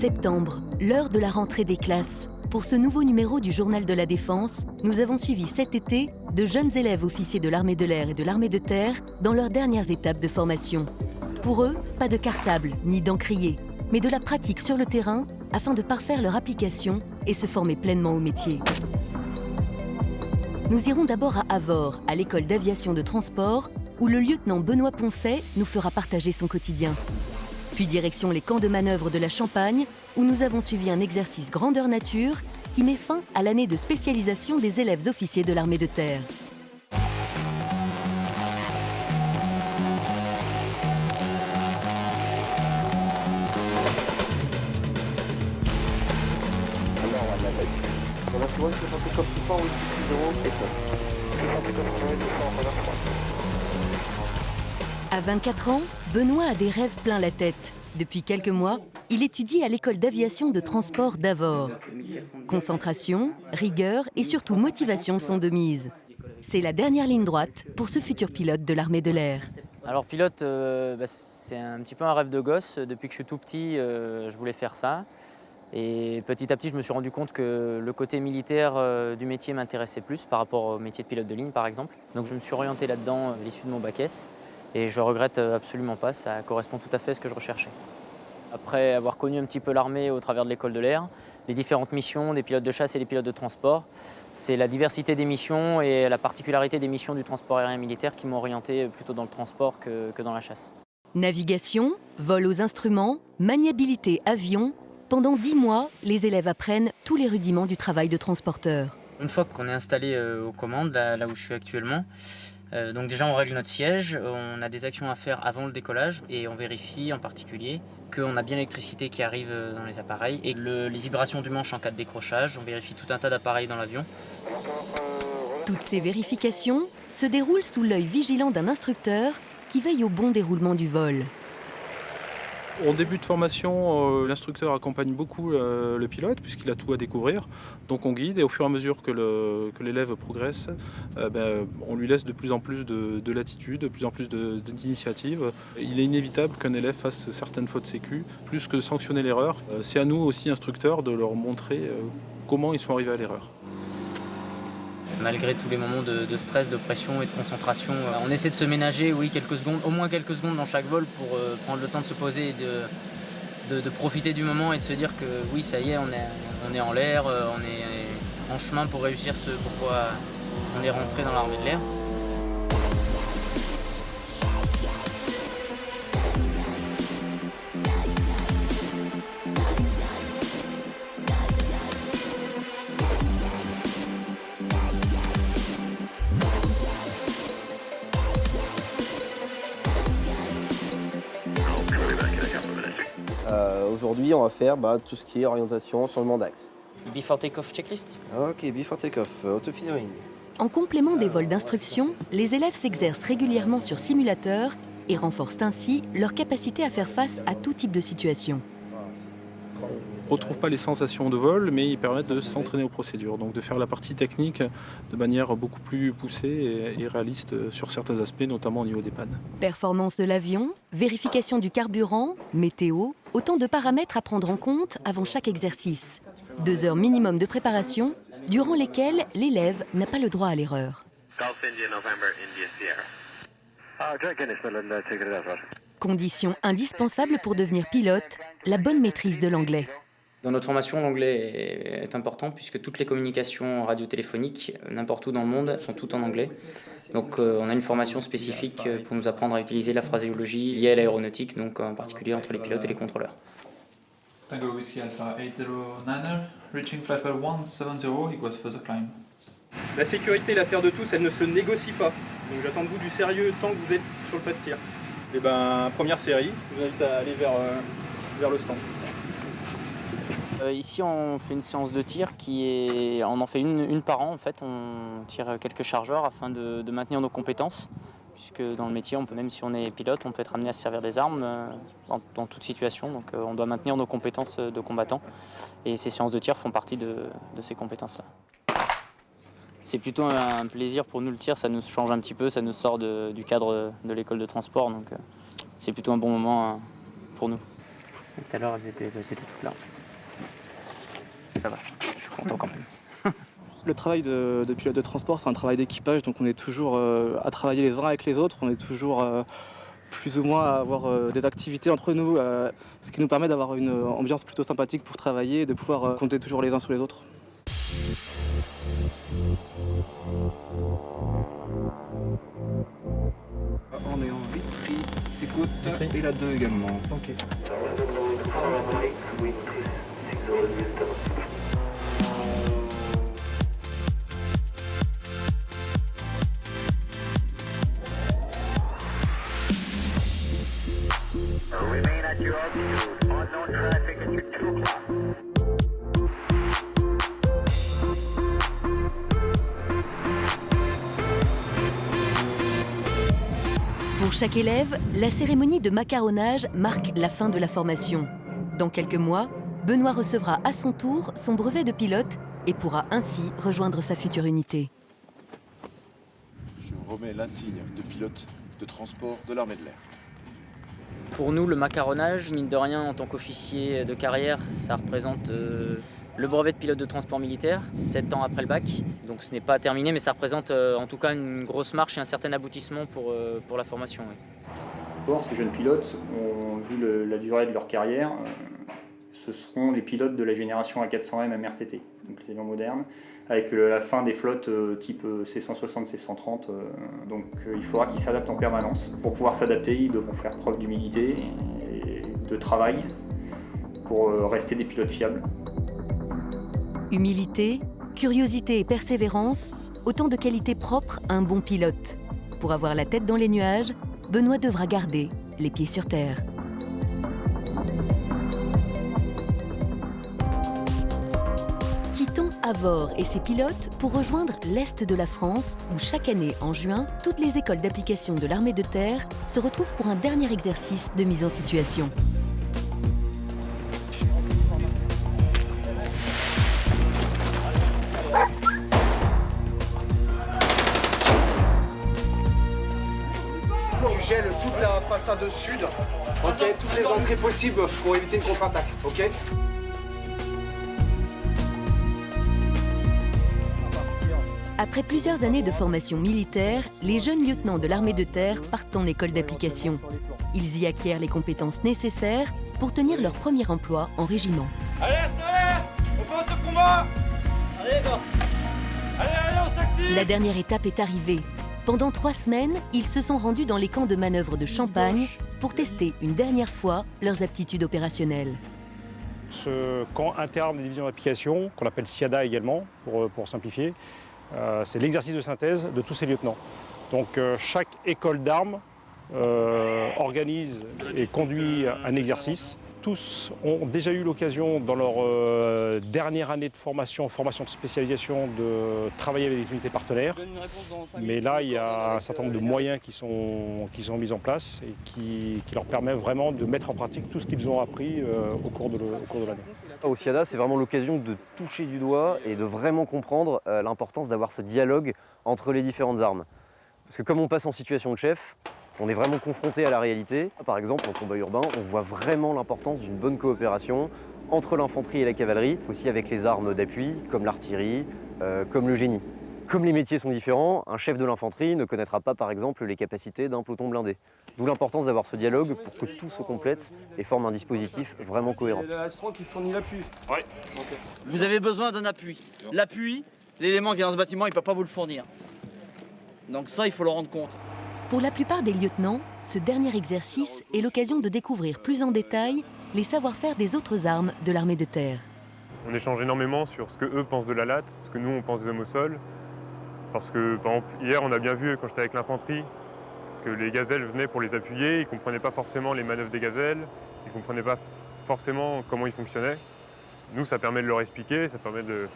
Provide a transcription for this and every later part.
Septembre, l'heure de la rentrée des classes. Pour ce nouveau numéro du Journal de la Défense, nous avons suivi cet été de jeunes élèves officiers de l'armée de l'air et de l'armée de terre dans leurs dernières étapes de formation. Pour eux, pas de cartable ni d'encrier, mais de la pratique sur le terrain afin de parfaire leur application et se former pleinement au métier. Nous irons d'abord à Avord, à l'école d'aviation de transport, où le lieutenant Benoît Poncet nous fera partager son quotidien. Puis direction les camps de manœuvre de la Champagne, où nous avons suivi un exercice grandeur nature qui met fin à l'année de spécialisation des élèves officiers de l'armée de terre. À 24 ans, Benoît a des rêves plein la tête. Depuis quelques mois, il étudie à l'école d'aviation de transport d'Avord. Concentration, rigueur et surtout motivation sont de mise. C'est la dernière ligne droite pour ce futur pilote de l'armée de l'air. Alors pilote, c'est un petit peu un rêve de gosse. Depuis que je suis tout petit, je voulais faire ça. Et petit à petit, je me suis rendu compte que le côté militaire du métier m'intéressait plus par rapport au métier de pilote de ligne, par exemple. Donc je me suis orienté là-dedans à l'issue de mon bac S. Et je regrette absolument pas, ça correspond tout à fait à ce que je recherchais. Après avoir connu un petit peu l'armée au travers de l'école de l'air, les différentes missions des pilotes de chasse et des pilotes de transport, c'est la diversité des missions et la particularité des missions du transport aérien militaire qui m'ont orienté plutôt dans le transport que dans la chasse. Navigation, vol aux instruments, maniabilité avion. Pendant 10 mois, les élèves apprennent tous les rudiments du travail de transporteur. Une fois qu'on est installé aux commandes, là où je suis actuellement, donc déjà on règle notre siège, on a des actions à faire avant le décollage et on vérifie en particulier qu'on a bien l'électricité qui arrive dans les appareils et les vibrations du manche en cas de décrochage. On vérifie tout un tas d'appareils dans l'avion. Toutes ces vérifications se déroulent sous l'œil vigilant d'un instructeur qui veille au bon déroulement du vol. En début de formation, l'instructeur accompagne beaucoup le pilote puisqu'il a tout à découvrir. Donc on guide et au fur et à mesure que l'élève progresse, on lui laisse de plus en plus de latitude, de plus en plus d'initiative. Il est inévitable qu'un élève fasse certaines fautes sécu, plus que de sanctionner l'erreur. C'est à nous aussi, instructeurs, de leur montrer comment ils sont arrivés à l'erreur. Malgré tous les moments de stress, de pression et de concentration, on essaie de se ménager, oui, quelques secondes, au moins quelques secondes dans chaque vol pour prendre le temps de se poser et de profiter du moment et de se dire que oui, ça y est, on est en l'air, on est en chemin pour réussir ce pourquoi on est rentré dans l'armée de l'air. Aujourd'hui, on va faire tout ce qui est orientation, changement d'axe. Before take-off checklist. Ok, before take-off, auto-feeding. En complément des vols d'instruction, les élèves s'exercent régulièrement sur simulateur et renforcent ainsi leur capacité à faire face à tout type de situation. On ne retrouve pas les sensations de vol, mais ils permettent de s'entraîner aux procédures, donc de faire la partie technique de manière beaucoup plus poussée et réaliste sur certains aspects, notamment au niveau des pannes. Performance de l'avion, vérification du carburant, météo, autant de paramètres à prendre en compte avant chaque exercice. 2 heures minimum de préparation, durant lesquelles l'élève n'a pas le droit à l'erreur. Condition indispensable pour devenir pilote, la bonne maîtrise de l'anglais. Dans notre formation, l'anglais est important puisque toutes les communications radiotéléphoniques, n'importe où dans le monde, sont toutes en anglais. Donc on a une formation spécifique pour nous apprendre à utiliser la phraséologie liée à l'aéronautique, donc en particulier entre les pilotes et les contrôleurs. Tango Whiskey Alpha 809er, reaching flight level 170 equals further climb. La sécurité est l'affaire de tous, elle ne se négocie pas. Donc j'attends de vous du sérieux tant que vous êtes sur le pas de tir. Et première série, je vous invite à aller vers le stand. Ici, on fait une séance de tir on en fait une par an en fait. On tire quelques chargeurs afin de maintenir nos compétences, puisque dans le métier, même si on est pilote, on peut être amené à se servir des armes dans toute situation. Donc on doit maintenir nos compétences de combattant. Et ces séances de tir font partie de ces compétences-là. C'est plutôt un plaisir pour nous le tir, ça nous change un petit peu, ça nous sort du cadre de l'école de transport. Donc c'est plutôt un bon moment pour nous. Tout à l'heure, elles étaient toutes là en fait. Ça va, je suis content quand même. Le travail de pilote de transport, c'est un travail d'équipage, donc on est toujours à travailler les uns avec les autres, on est toujours plus ou moins à avoir des activités entre nous, ce qui nous permet d'avoir une ambiance plutôt sympathique pour travailler et de pouvoir compter toujours les uns sur les autres. On est en vitri, écoute, et la 2 également. Ok. Remain at your altitude. Unknown traffic at your 2 o'clock. Pour chaque élève, la cérémonie de macaronnage marque la fin de la formation. Dans quelques mois, Benoît recevra à son tour son brevet de pilote et pourra ainsi rejoindre sa future unité. Je remets l'insigne de pilote de transport de l'armée de l'air. Pour nous, le macaronnage, mine de rien, en tant qu'officier de carrière, ça représente le brevet de pilote de transport militaire, 7 ans après le bac. Donc ce n'est pas terminé, mais ça représente en tout cas une grosse marche et un certain aboutissement pour la formation. Oui. Or, ces jeunes pilotes, vu la durée de leur carrière, ce seront les pilotes de la génération A400M MRTT, donc les avions modernes, avec la fin des flottes type C160, C130. Donc il faudra qu'ils s'adaptent en permanence. Pour pouvoir s'adapter, ils devront faire preuve d'humilité et de travail pour rester des pilotes fiables. Humilité, curiosité et persévérance, autant de qualités propres à un bon pilote. Pour avoir la tête dans les nuages, Benoît devra garder les pieds sur terre. Quittons Avord et ses pilotes pour rejoindre l'Est de la France, où chaque année, en juin, toutes les écoles d'application de l'armée de terre se retrouvent pour un dernier exercice de mise en situation. Tu gèles toute la façade sud, ok, toutes les entrées possibles pour éviter une contre-attaque, ok. Après plusieurs années de formation militaire, les jeunes lieutenants de l'armée de terre partent en école d'application. Ils y acquièrent les compétences nécessaires pour tenir leur premier emploi en régiment. Alerte, alerte! On commence le combat! Allez, go! Allez, on s'active! La dernière étape est arrivée. Pendant 3 semaines, ils se sont rendus dans les camps de manœuvre de Champagne pour tester une dernière fois leurs aptitudes opérationnelles. Ce camp interne des divisions d'application, qu'on appelle SIADA également, pour simplifier, c'est l'exercice de synthèse de tous ces lieutenants. Donc chaque école d'armes organise et conduit un exercice. Tous ont déjà eu l'occasion dans leur dernière année de formation de spécialisation, de travailler avec des unités partenaires. Mais là, il y a un certain nombre de moyens qui sont mis en place et qui leur permettent vraiment de mettre en pratique tout ce qu'ils ont appris au cours de l'année. Au SIADA, c'est vraiment l'occasion de toucher du doigt et de vraiment comprendre l'importance d'avoir ce dialogue entre les différentes armes. Parce que comme on passe en situation de chef, on est vraiment confronté à la réalité. Par exemple, en combat urbain, on voit vraiment l'importance d'une bonne coopération entre l'infanterie et la cavalerie, aussi avec les armes d'appui, comme l'artillerie, comme le génie. Comme les métiers sont différents, un chef de l'infanterie ne connaîtra pas, par exemple, les capacités d'un peloton blindé. D'où l'importance d'avoir ce dialogue pour que tout se complète et forme un dispositif vraiment cohérent. C'est l'Astran qui fournit l'appui. Oui. Okay. Vous avez besoin d'un appui. L'appui, l'élément qui est dans ce bâtiment, il ne peut pas vous le fournir. Donc ça, il faut le rendre compte. Pour la plupart des lieutenants, ce dernier exercice est l'occasion de découvrir plus en détail les savoir-faire des autres armes de l'armée de terre. On échange énormément sur ce que eux pensent de la latte, ce que nous on pense des hommes au sol. Parce que par exemple, hier on a bien vu quand j'étais avec l'infanterie que les gazelles venaient pour les appuyer, ils ne comprenaient pas forcément les manœuvres des gazelles, ils ne comprenaient pas forcément comment ils fonctionnaient. Nous ça permet de leur expliquer, ça permet de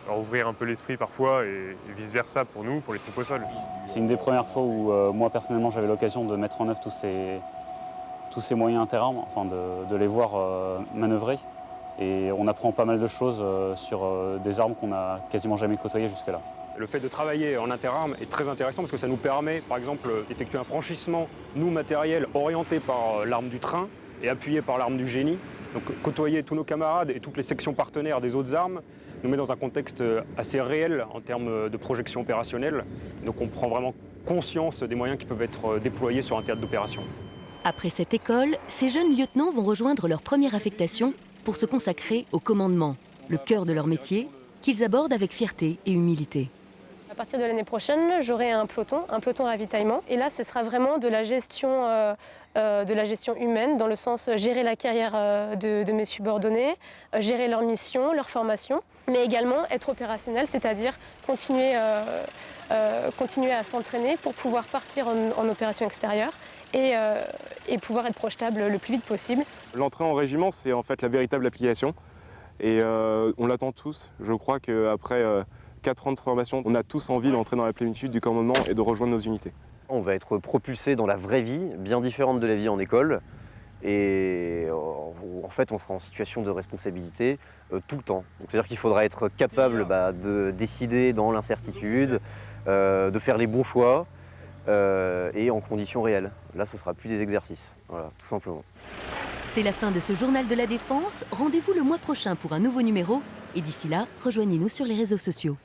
leur ouvrir un peu l'esprit parfois et vice-versa pour nous, pour les troupes au sol. C'est une des premières fois où moi personnellement j'avais l'occasion de mettre en œuvre tous ces moyens interarmes, enfin de les voir manœuvrer. Et on apprend pas mal de choses sur des armes qu'on n'a quasiment jamais côtoyées jusque-là. Le fait de travailler en interarmes est très intéressant parce que ça nous permet, par exemple, d'effectuer un franchissement, nous, matériel, orienté par l'arme du train et appuyé par l'arme du génie. Donc côtoyer tous nos camarades et toutes les sections partenaires des autres armes nous met dans un contexte assez réel en termes de projection opérationnelle. Donc on prend vraiment conscience des moyens qui peuvent être déployés sur un théâtre d'opération. Après cette école, ces jeunes lieutenants vont rejoindre leur première affectation pour se consacrer au commandement, le cœur de leur métier, qu'ils abordent avec fierté et humilité. À partir de l'année prochaine, j'aurai un peloton ravitaillement. Et là, ce sera vraiment de la gestion humaine, dans le sens gérer la carrière de mes subordonnés, gérer leur mission, leur formation, mais également être opérationnel, c'est-à-dire continuer à s'entraîner pour pouvoir partir en opération extérieure et pouvoir être projetable le plus vite possible. L'entrée en régiment, c'est en fait la véritable application. Et on l'attend tous. Je crois qu'après 4 ans de formation, on a tous envie d'entrer dans la plénitude du commandement et de rejoindre nos unités. On va être propulsé dans la vraie vie, bien différente de la vie en école. Et en fait, on sera en situation de responsabilité tout le temps. C'est-à-dire qu'il faudra être capable de décider dans l'incertitude, de faire les bons choix et en conditions réelles. Là, ce ne sera plus des exercices, voilà, tout simplement. C'est la fin de ce journal de la défense. Rendez-vous le mois prochain pour un nouveau numéro. Et d'ici là, rejoignez-nous sur les réseaux sociaux.